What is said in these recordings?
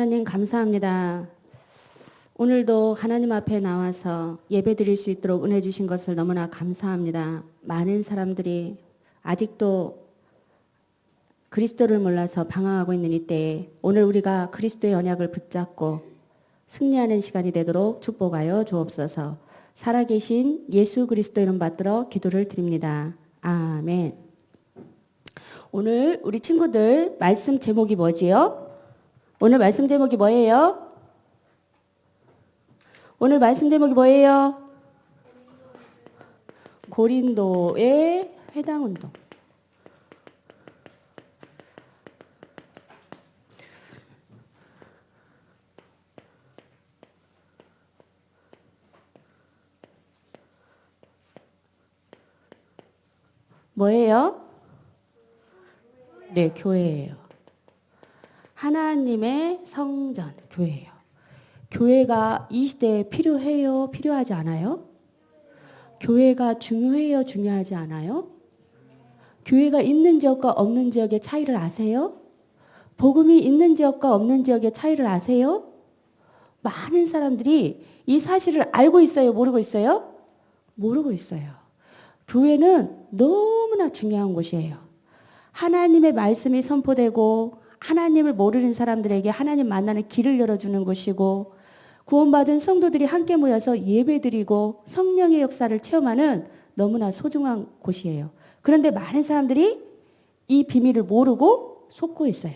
하나님 감사합니다. 오늘도 하나님 앞에 나와서 예배 드릴 수 있도록 은혜 주신 것을 너무나 감사합니다. 많은 사람들이 아직도 그리스도를 몰라서 방황하고 있는 이때에 오늘 우리가 그리스도의 언약을 붙잡고 승리하는 시간이 되도록 축복하여 주옵소서. 살아계신 예수 그리스도 이름 받들어 기도를 드립니다. 아멘. 오늘 우리 친구들 말씀 제목이 뭐지요? 오늘 말씀 제목이 뭐예요? 오늘 말씀 제목이 뭐예요? 고린도의 회당운동. 뭐예요? 네, 교회예요. 하나님의 성전, 교회예요. 교회가 이 시대에 필요해요? 필요하지 않아요? 교회가 중요해요? 중요하지 않아요? 교회가 있는 지역과 없는 지역의 차이를 아세요? 복음이 있는 지역과 없는 지역의 차이를 아세요? 많은 사람들이 이 사실을 알고 있어요? 모르고 있어요? 모르고 있어요. 교회는 너무나 중요한 곳이에요. 하나님의 말씀이 선포되고 하나님을 모르는 사람들에게 하나님 만나는 길을 열어주는 곳이고 구원받은 성도들이 함께 모여서 예배드리고 성령의 역사를 체험하는 너무나 소중한 곳이에요. 그런데 많은 사람들이 이 비밀을 모르고 속고 있어요.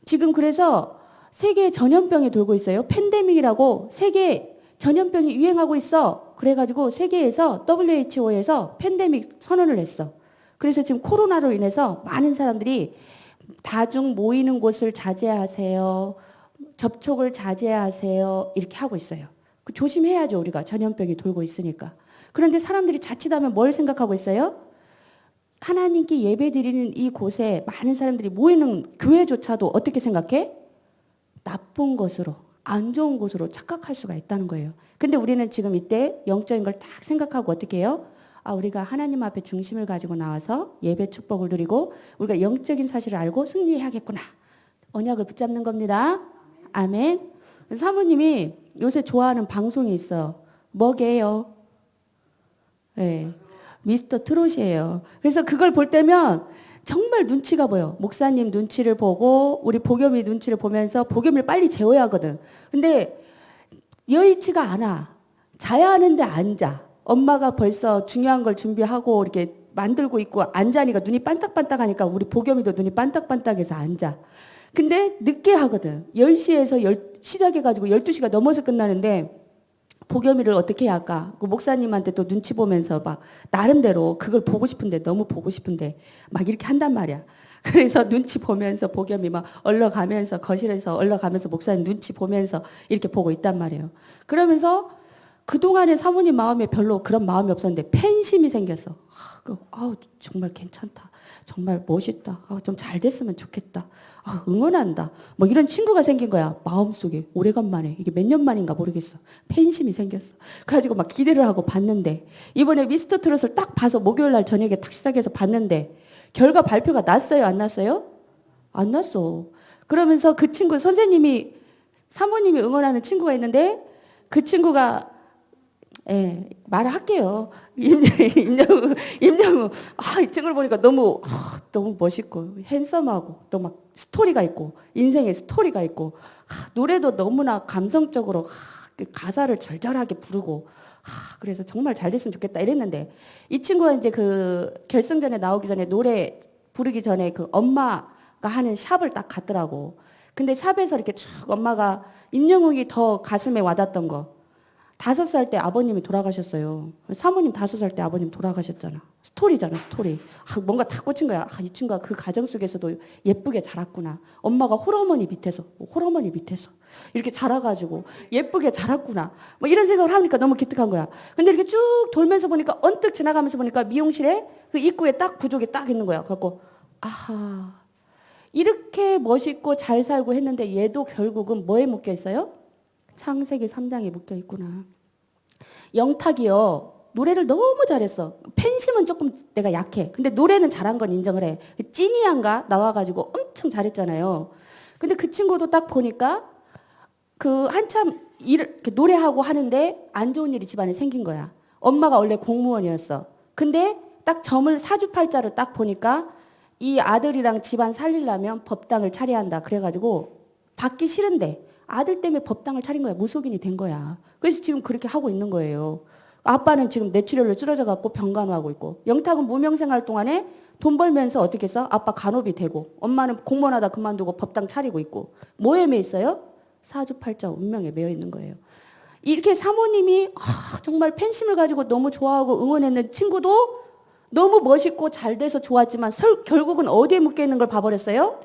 지금 그래서 세계에 전염병이 돌고 있어요. 팬데믹이라고 세계에 전염병이 유행하고 있어. 그래가지고 세계에서 WHO에서 팬데믹 선언을 했어. 그래서 지금 코로나로 인해서 많은 사람들이 다중 모이는 곳을 자제하세요. 접촉을 자제하세요. 이렇게 하고 있어요. 조심해야죠. 우리가 전염병이 돌고 있으니까. 그런데 사람들이 자칫하면 뭘 생각하고 있어요? 하나님께 예배드리는 이 곳에 많은 사람들이 모이는 교회조차도 어떻게 생각해? 나쁜 것으로, 안 좋은 곳으로 착각할 수가 있다는 거예요. 근데 우리는 지금 이때 영적인 걸 딱 생각하고 어떻게 해요? 우리가 하나님 앞에 중심을 가지고 나와서 예배 축복을 누리고 우리가 영적인 사실을 알고 승리해야겠구나. 언약을 붙잡는 겁니다. 아멘. 사모님이 요새 좋아하는 방송이 있어. 뭐게요? 네, 미스터 트롯이에요. 그래서 그걸 볼 때면 정말 눈치가 보여. 목사님 눈치를 보고 우리 보겸이 눈치를 보면서 보겸이를 빨리 재워야 하거든. 근데 여의치가 않아. 자야 하는데 앉아. 엄마가 벌써 중요한 걸 준비하고 이렇게 만들고 있고 앉아니까 눈이 반딱반딱하니까 우리 보겸이도 눈이 반딱반딱해서 앉아. 근데 늦게 하거든. 10시에서 시작해가지고 12시가 넘어서 끝나는데 보겸이를 어떻게 해야 할까? 그 목사님한테 또 눈치 보면서 막 나름대로 그걸 보고 싶은데 너무 보고 싶은데 막 이렇게 한단 말이야. 그래서 눈치 보면서 보겸이 막 얼러가면서 거실에서 얼러가면서 목사님 눈치 보면서 이렇게 보고 있단 말이에요. 그러면서 그동안에 사모님 마음에 별로 그런 마음이 없었는데 팬심이 생겼어. 정말 괜찮다. 정말 멋있다. 좀 잘 됐으면 좋겠다. 응원한다. 뭐 이런 친구가 생긴 거야. 마음속에 오래간만에. 이게 몇 년 만인가 모르겠어. 팬심이 생겼어. 그래가지고 막 기대를 하고 봤는데 이번에 미스터 트롯을 딱 봐서 목요일 날 저녁에 딱 시작해서 봤는데 결과 발표가 났어요? 안 났어요? 안 났어. 그러면서 그 친구 선생님이 사모님이 응원하는 친구가 있는데 그 친구가 말을 할게요. 임영우. 이 친구를 보니까 너무 멋있고, 핸섬하고, 또 막 스토리가 있고, 인생에 스토리가 있고, 노래도 너무나 감성적으로, 가사를 절절하게 부르고, 그래서 정말 잘 됐으면 좋겠다 이랬는데, 이 친구가 이제 그 결승전에 나오기 전에 노래 부르기 전에 그 엄마가 하는 샵을 딱 갔더라고. 근데 샵에서 이렇게 쭉 엄마가 임영웅이 더 가슴에 와닿았던 거. 5살 때 아버님이 돌아가셨어요. 사모님 5살 때 아버님 돌아가셨잖아. 스토리잖아, 스토리. 뭔가 딱 꽂힌 거야. 이 친구가 그 가정 속에서도 예쁘게 자랐구나. 엄마가 홀어머니 밑에서 이렇게 자라가지고 예쁘게 자랐구나. 뭐 이런 생각을 하니까 너무 기특한 거야. 근데 이렇게 쭉 돌면서 보니까 언뜻 지나가면서 보니까 미용실에 그 입구에 딱 부족이 딱 있는 거야. 그래갖고 이렇게 멋있고 잘 살고 했는데 얘도 결국은 뭐에 묶여 있어요? 창세기 3장에 묶여 있구나. 영탁이요. 노래를 너무 잘했어. 팬심은 조금 내가 약해. 근데 노래는 잘한 건 인정을 해. 찐이양가 나와가지고 엄청 잘했잖아요. 근데 그 친구도 딱 보니까 그 한참 이렇게 노래하고 하는데 안 좋은 일이 집안에 생긴 거야. 엄마가 원래 공무원이었어. 근데 딱 점을 사주팔자를 딱 보니까 이 아들이랑 집안 살리려면 법당을 차려야 한다. 그래가지고 받기 싫은데 아들 때문에 법당을 차린 거야. 무속인이 된 거야. 그래서 지금 그렇게 하고 있는 거예요. 아빠는 지금 뇌출혈로 쓰러져 갖고 병간호하고 있고, 영탁은 무명생활 동안에 돈 벌면서 어떻게 했어? 아빠 간호비 되고, 엄마는 공무원하다 그만두고 법당 차리고 있고. 뭐에 매 있어요? 사주팔자 운명에 매여 있는 거예요. 이렇게 사모님이 정말 팬심을 가지고 너무 좋아하고 응원했는 친구도 너무 멋있고 잘 돼서 좋았지만 결국은 어디에 묶여 있는 걸 봐버렸어요?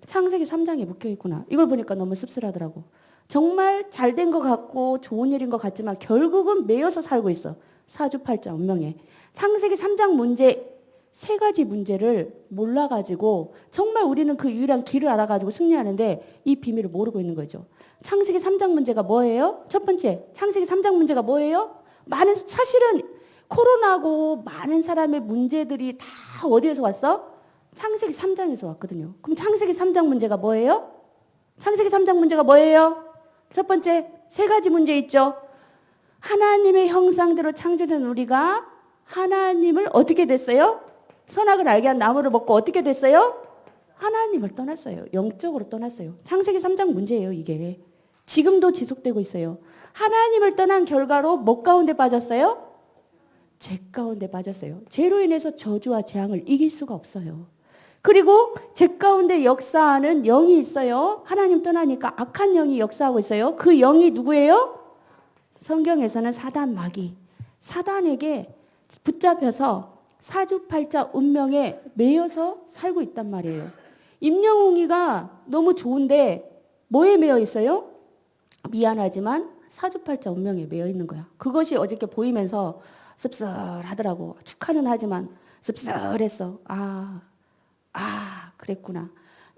창세기 3장에 묶여 있구나. 이걸 보니까 너무 씁쓸하더라고. 정말 잘 된 것 같고 좋은 일인 것 같지만 결국은 매여서 살고 있어. 사주팔자 운명에. 창세기 3장 문제, 세 가지 문제를 몰라가지고 정말 우리는 그 유일한 길을 알아가지고 승리하는데 이 비밀을 모르고 있는 거죠. 창세기 3장 문제가 뭐예요? 첫 번째, 창세기 3장 문제가 뭐예요? 사실은 코로나고 많은 사람의 문제들이 다 어디에서 왔어? 창세기 3장에서 왔거든요. 그럼 창세기 3장 문제가 뭐예요? 창세기 3장 문제가 뭐예요? 첫 번째, 세 가지 문제 있죠. 하나님의 형상대로 창조된 우리가 하나님을 어떻게 됐어요? 선악을 알게 한 나무를 먹고 어떻게 됐어요? 하나님을 떠났어요. 영적으로 떠났어요. 창세기 3장 문제예요, 이게. 지금도 지속되고 있어요. 하나님을 떠난 결과로 뭐 가운데 빠졌어요? 죄 가운데 빠졌어요. 죄로 인해서 저주와 재앙을 이길 수가 없어요. 그리고 죄 가운데 역사하는 영이 있어요. 하나님 떠나니까 악한 영이 역사하고 있어요. 그 영이 누구예요? 성경에서는 사단 마귀. 사단에게 붙잡혀서 사주팔자 운명에 매여서 살고 있단 말이에요. 임영웅이가 너무 좋은데 뭐에 매여 있어요? 미안하지만 사주팔자 운명에 매여 있는 거야. 그것이 어저께 보이면서 씁쓸하더라고. 축하는 하지만 씁쓸했어. 그랬구나.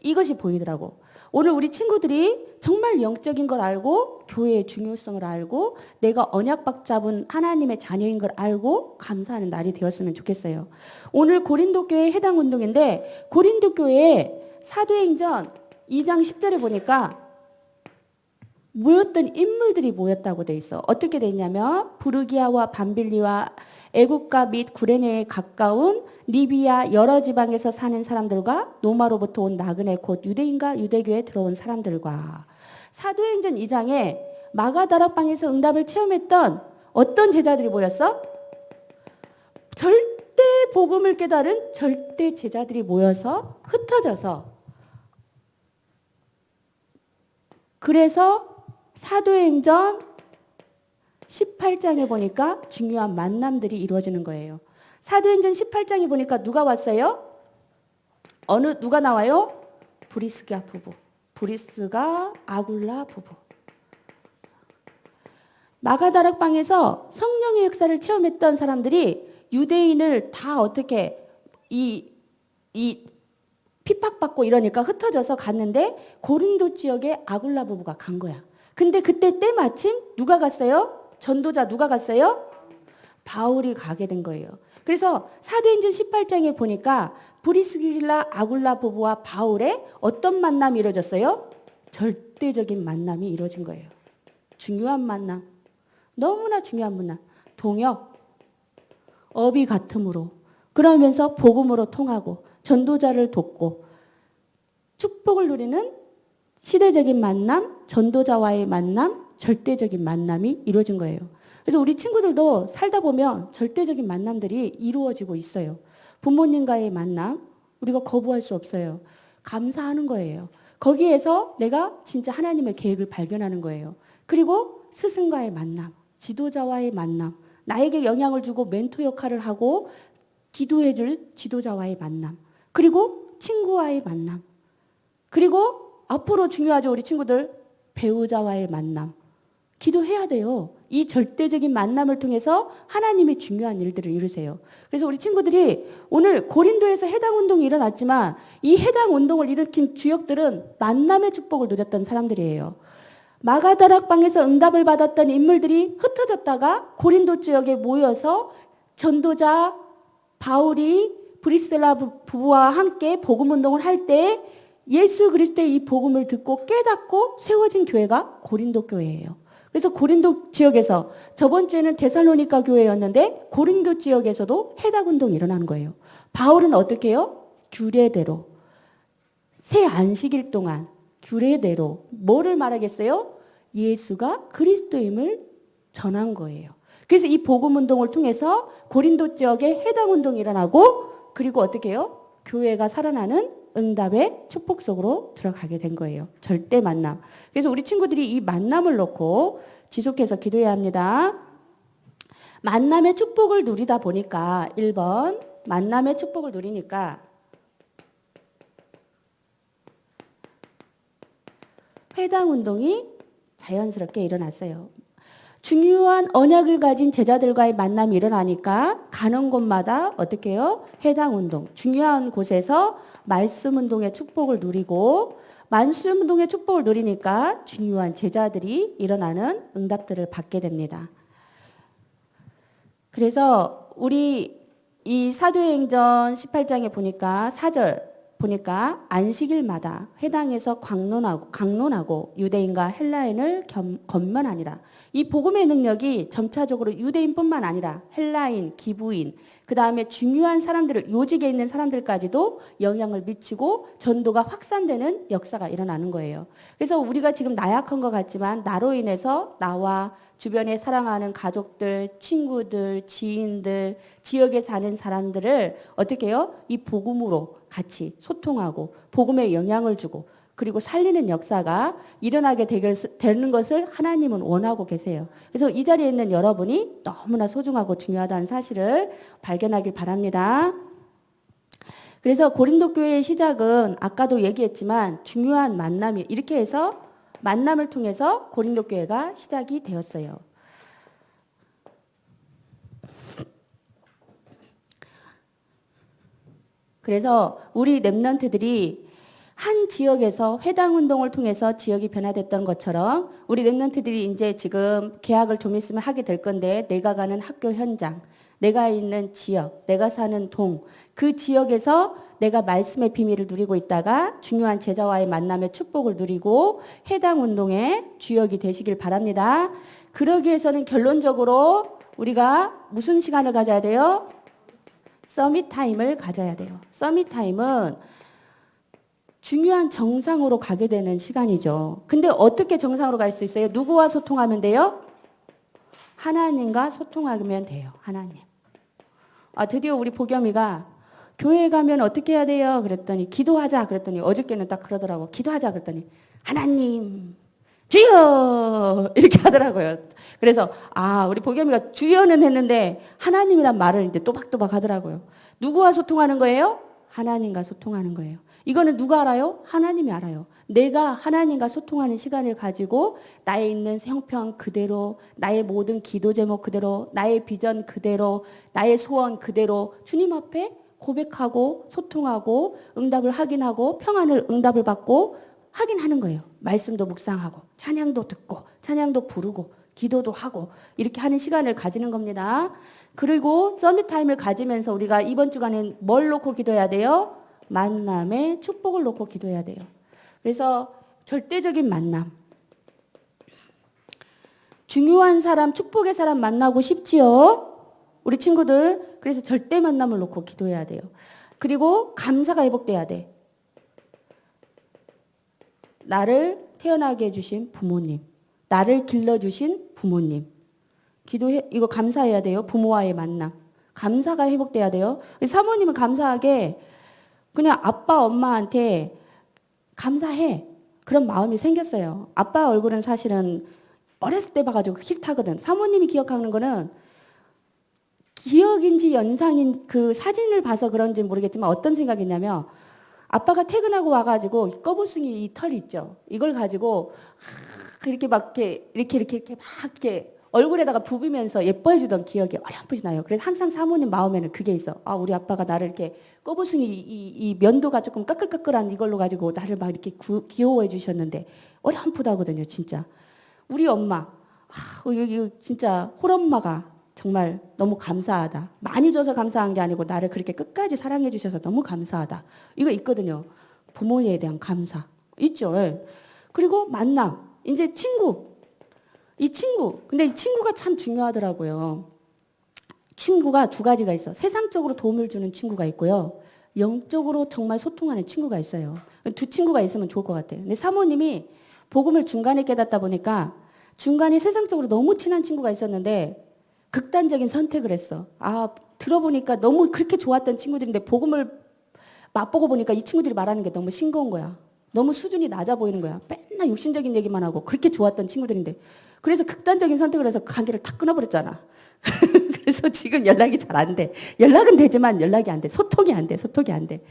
이것이 보이더라고. 오늘 우리 친구들이 정말 영적인 걸 알고 교회의 중요성을 알고 내가 언약박 잡은 하나님의 자녀인 걸 알고 감사하는 날이 되었으면 좋겠어요. 오늘 고린도 교회 해당 운동인데 고린도 교회에 사도행전 2장 10절에 보니까 모였던 인물들이 모였다고 돼 있어. 어떻게 돼 있냐면 부르기아와 밤빌리와 애국가 및 구레네에 가까운 리비아 여러 지방에서 사는 사람들과 로마로부터 온 나그네 곧 유대인과 유대교에 들어온 사람들과 사도행전 2장에 마가다락방에서 응답을 체험했던 어떤 제자들이 모였어? 절대 복음을 깨달은 절대 제자들이 모여서 흩어져서 그래서 사도행전 18장에 보니까 중요한 만남들이 이루어지는 거예요. 사도행전 18장에 보니까 누가 왔어요? 누가 나와요? 브리스가 부부. 브리스가 아굴라 부부. 마가다락방에서 성령의 역사를 체험했던 사람들이 유대인을 다 어떻게 핍박받고 이러니까 흩어져서 갔는데 고린도 지역에 아굴라 부부가 간 거야. 근데 그때 때마침 누가 갔어요? 전도자 누가 갔어요? 바울이 가게 된 거예요. 그래서 사도행전 18장에 보니까 브리스길라 아굴라 부부와 바울의 어떤 만남이 이루어졌어요? 절대적인 만남이 이루어진 거예요. 중요한 만남. 너무나 중요한 만남. 동역. 업이 같음으로. 그러면서 복음으로 통하고 전도자를 돕고 축복을 누리는 시대적인 만남, 전도자와의 만남, 절대적인 만남이 이루어진 거예요. 그래서 우리 친구들도 살다 보면 절대적인 만남들이 이루어지고 있어요. 부모님과의 만남, 우리가 거부할 수 없어요. 감사하는 거예요. 거기에서 내가 진짜 하나님의 계획을 발견하는 거예요. 그리고 스승과의 만남, 지도자와의 만남, 나에게 영향을 주고 멘토 역할을 하고 기도해 줄 지도자와의 만남, 그리고 친구와의 만남, 그리고 앞으로 중요하죠. 우리 친구들 배우자와의 만남. 기도해야 돼요. 이 절대적인 만남을 통해서 하나님의 중요한 일들을 이루세요. 그래서 우리 친구들이 오늘 고린도에서 해당 운동이 일어났지만 이 해당 운동을 일으킨 주역들은 만남의 축복을 누렸던 사람들이에요. 마가다락방에서 응답을 받았던 인물들이 흩어졌다가 고린도 지역에 모여서 전도자 바울이 브리스라 부부와 함께 복음 운동을 할 때 예수 그리스도의 이 복음을 듣고 깨닫고 세워진 교회가 고린도 교회예요. 그래서 고린도 지역에서 저번 주에는 데살로니가 교회였는데 고린도 지역에서도 해닥운동이 일어나는 거예요. 바울은 어떻게 해요? 규례대로 새 안식일 동안 규례대로 뭐를 말하겠어요? 예수가 그리스도임을 전한 거예요. 그래서 이 복음운동을 통해서 고린도 지역에 해당운동이 일어나고 그리고 어떻게 해요? 교회가 살아나는 응답의 축복 속으로 들어가게 된 거예요. 절대 만남. 그래서 우리 친구들이 이 만남을 놓고 지속해서 기도해야 합니다. 만남의 축복을 누리다 보니까 1번 만남의 축복을 누리니까 회당운동이 자연스럽게 일어났어요. 중요한 언약을 가진 제자들과의 만남이 일어나니까 가는 곳마다 어떻게 해요? 회당운동. 중요한 곳에서 말씀운동의 축복을 누리고 말씀운동의 축복을 누리니까 중요한 제자들이 일어나는 응답들을 받게 됩니다. 그래서 우리 이 사도행전 18장에 보니까 4절 보니까 안식일마다 회당에서 강론하고 유대인과 헬라인을 권면하니라. 이 복음의 능력이 점차적으로 유대인뿐만 아니라 헬라인, 기부인, 그 다음에 중요한 사람들을 요직에 있는 사람들까지도 영향을 미치고 전도가 확산되는 역사가 일어나는 거예요. 그래서 우리가 지금 나약한 것 같지만 나로 인해서 나와 주변에 사랑하는 가족들, 친구들, 지인들, 지역에 사는 사람들을 어떻게 해요? 이 복음으로 같이 소통하고 복음에 영향을 주고 그리고 살리는 역사가 일어나게 되는 것을 하나님은 원하고 계세요. 그래서 이 자리에 있는 여러분이 너무나 소중하고 중요하다는 사실을 발견하길 바랍니다. 그래서 고린도 교회의 시작은 아까도 얘기했지만 중요한 만남이 이렇게 해서 만남을 통해서 고린도 교회가 시작이 되었어요. 그래서 우리 렘넌트들이 한 지역에서 회당운동을 통해서 지역이 변화됐던 것처럼 우리 렘넌트들이 이제 지금 계약을 좀 있으면 하게 될 건데 내가 가는 학교 현장, 내가 있는 지역, 내가 사는 동, 그 지역에서 내가 말씀의 비밀을 누리고 있다가 중요한 제자와의 만남의 축복을 누리고 해당 운동의 주역이 되시길 바랍니다. 그러기 위해서는 결론적으로 우리가 무슨 시간을 가져야 돼요? 서밋 타임을 가져야 돼요. 서밋 타임은 중요한 정상으로 가게 되는 시간이죠. 근데 어떻게 정상으로 갈 수 있어요? 누구와 소통하면 돼요? 하나님과 소통하면 돼요. 하나님. 드디어 우리 보겸이가 교회에 가면 어떻게 해야 돼요? 그랬더니 기도하자 그랬더니 어저께는 딱 그러더라고. 기도하자 그랬더니 하나님 주여 이렇게 하더라고요. 그래서 우리 보겸이가 주여는 했는데 하나님이란 말을 이제 또박또박 하더라고요. 누구와 소통하는 거예요? 하나님과 소통하는 거예요. 이거는 누가 알아요? 하나님이 알아요. 내가 하나님과 소통하는 시간을 가지고 나의 있는 형편 그대로, 나의 모든 기도 제목 그대로, 나의 비전 그대로, 나의 소원 그대로 주님 앞에 고백하고 소통하고 응답을 확인하고 평안을 응답을 받고 확인하는 거예요. 말씀도 묵상하고 찬양도 듣고 찬양도 부르고 기도도 하고 이렇게 하는 시간을 가지는 겁니다. 그리고 서밋 타임을 가지면서 우리가 이번 주간에 뭘 놓고 기도해야 돼요? 만남의 축복을 놓고 기도해야 돼요. 그래서 절대적인 만남. 중요한 사람, 축복의 사람 만나고 싶지요? 우리 친구들. 그래서 절대 만남을 놓고 기도해야 돼요. 그리고 감사가 회복돼야 돼. 나를 태어나게 해주신 부모님. 나를 길러주신 부모님. 이거 감사해야 돼요. 부모와의 만남. 감사가 회복돼야 돼요. 사모님은 감사하게 그냥 아빠, 엄마한테 감사해. 그런 마음이 생겼어요. 아빠 얼굴은 사실은 어렸을 때 봐가지고 싫다거든. 사모님이 기억하는 거는 기억인지 연상인 그 사진을 봐서 그런지 모르겠지만 어떤 생각이냐면 아빠가 퇴근하고 와가지고 꺼부숭이 이 털 있죠. 이걸 가지고 이렇게 막 이렇게 막 이렇게 얼굴에다가 부비면서 예뻐해주던 기억이 어렴풋이 나요. 그래서 항상 사모님 마음에는 그게 있어. 우리 아빠가 나를 이렇게 꺼부숭이 이 면도가 조금 까끌까끌한 이걸로 가지고 나를 막 이렇게 귀여워해 주셨는데 어렴풋하거든요, 진짜. 우리 엄마, 이거 진짜 홀엄마가 정말 너무 감사하다. 많이 줘서 감사한 게 아니고 나를 그렇게 끝까지 사랑해 주셔서 너무 감사하다. 이거 있거든요. 부모에 대한 감사. 있죠. 예. 그리고 만남. 이제 친구. 이 친구. 근데 이 친구가 참 중요하더라고요. 친구가 두 가지가 있어. 세상적으로 도움을 주는 친구가 있고요. 영적으로 정말 소통하는 친구가 있어요. 두 친구가 있으면 좋을 것 같아요. 근데 사모님이 복음을 중간에 깨닫다 보니까 중간에 세상적으로 너무 친한 친구가 있었는데 극단적인 선택을 했어. 아, 들어보니까 너무 그렇게 좋았던 친구들인데 복음을 맛보고 보니까 이 친구들이 말하는 게 너무 싱거운 거야. 너무 수준이 낮아 보이는 거야. 맨날 육신적인 얘기만 하고 그렇게 좋았던 친구들인데. 그래서 극단적인 선택을 해서 관계를 탁 끊어버렸잖아. 그래서 지금 연락이 잘 안 돼. 연락은 되지만 연락이 안 돼. 소통이 안 돼. 소통이 안 돼.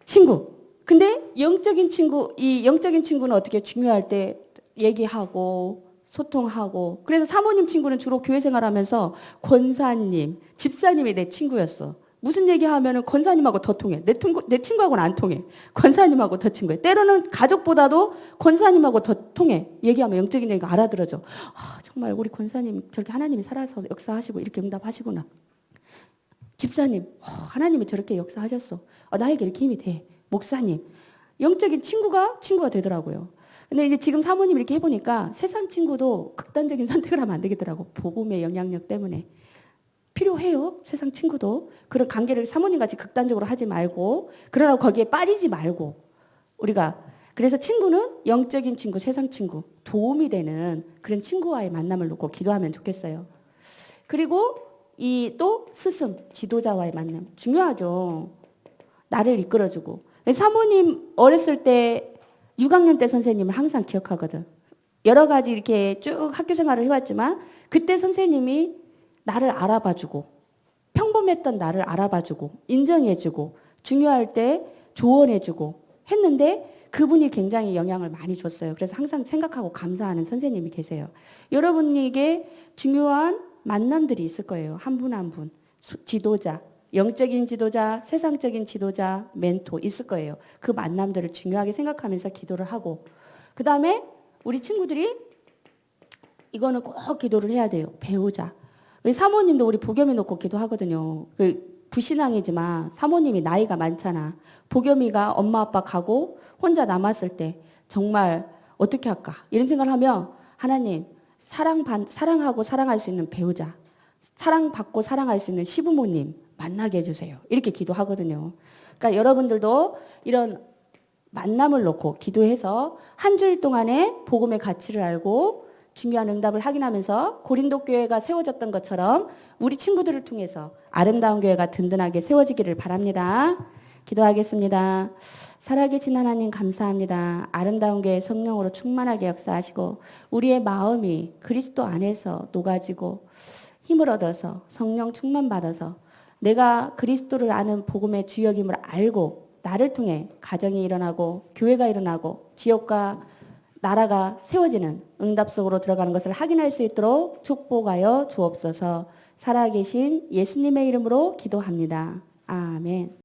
친구. 근데 영적인 친구, 이 영적인 친구는 어떻게 중요할 때 얘기하고 소통하고. 그래서 사모님 친구는 주로 교회 생활하면서 권사님, 집사님이 내 친구였어. 무슨 얘기하면은 권사님하고 더 통해. 내 친구하고는 안 통해. 권사님하고 더 친구해. 때로는 가족보다도 권사님하고 더 통해. 얘기하면 영적인 얘기가 알아들어져. 아, 정말 우리 권사님 저렇게 하나님이 살아서 역사하시고 이렇게 응답하시구나. 집사님, 하나님이 저렇게 역사하셨어. 나에게 이렇게 힘이 돼. 목사님, 영적인 친구가 되더라고요. 근데 이제 지금 사모님 이렇게 해보니까 세상 친구도 극단적인 선택을 하면 안 되겠더라고. 복음의 영향력 때문에. 필요해요. 세상 친구도. 그런 관계를 사모님 같이 극단적으로 하지 말고, 그러나 거기에 빠지지 말고, 우리가. 그래서 친구는 영적인 친구, 세상 친구, 도움이 되는 그런 친구와의 만남을 놓고 기도하면 좋겠어요. 그리고 이 또 스승, 지도자와의 만남. 중요하죠. 나를 이끌어주고. 사모님 어렸을 때 6학년 때 선생님을 항상 기억하거든. 여러 가지 이렇게 쭉 학교 생활을 해왔지만 그때 선생님이 나를 알아봐주고 평범했던 나를 알아봐주고 인정해주고 중요할 때 조언해주고 했는데 그분이 굉장히 영향을 많이 줬어요. 그래서 항상 생각하고 감사하는 선생님이 계세요. 여러분에게 중요한 만남들이 있을 거예요. 한 분 한 분. 지도자, 영적인 지도자, 세상적인 지도자, 멘토 있을 거예요. 그 만남들을 중요하게 생각하면서 기도를 하고 그 다음에 우리 친구들이 이거는 꼭 기도를 해야 돼요. 배우자. 우리 사모님도 우리 복염이 놓고 기도하거든요. 그 부신앙이지만 사모님이 나이가 많잖아. 복염이가 엄마 아빠 가고 혼자 남았을 때 정말 어떻게 할까? 이런 생각을 하면 하나님 사랑하고 사랑할 수 있는 배우자, 사랑받고 사랑할 수 있는 시부모님 만나게 해주세요. 이렇게 기도하거든요. 그러니까 여러분들도 이런 만남을 놓고 기도해서 한 주일 동안에 복음의 가치를 알고 중요한 응답을 확인하면서 고린도 교회가 세워졌던 것처럼 우리 친구들을 통해서 아름다운 교회가 든든하게 세워지기를 바랍니다. 기도하겠습니다. 살아계신 하나님 감사합니다. 아름다운 교회 성령으로 충만하게 역사하시고 우리의 마음이 그리스도 안에서 녹아지고 힘을 얻어서 성령 충만받아서 내가 그리스도를 아는 복음의 주역임을 알고 나를 통해 가정이 일어나고 교회가 일어나고 지역과 나라가 세워지는 응답 속으로 들어가는 것을 확인할 수 있도록 축복하여 주옵소서. 살아계신 예수님의 이름으로 기도합니다. 아멘.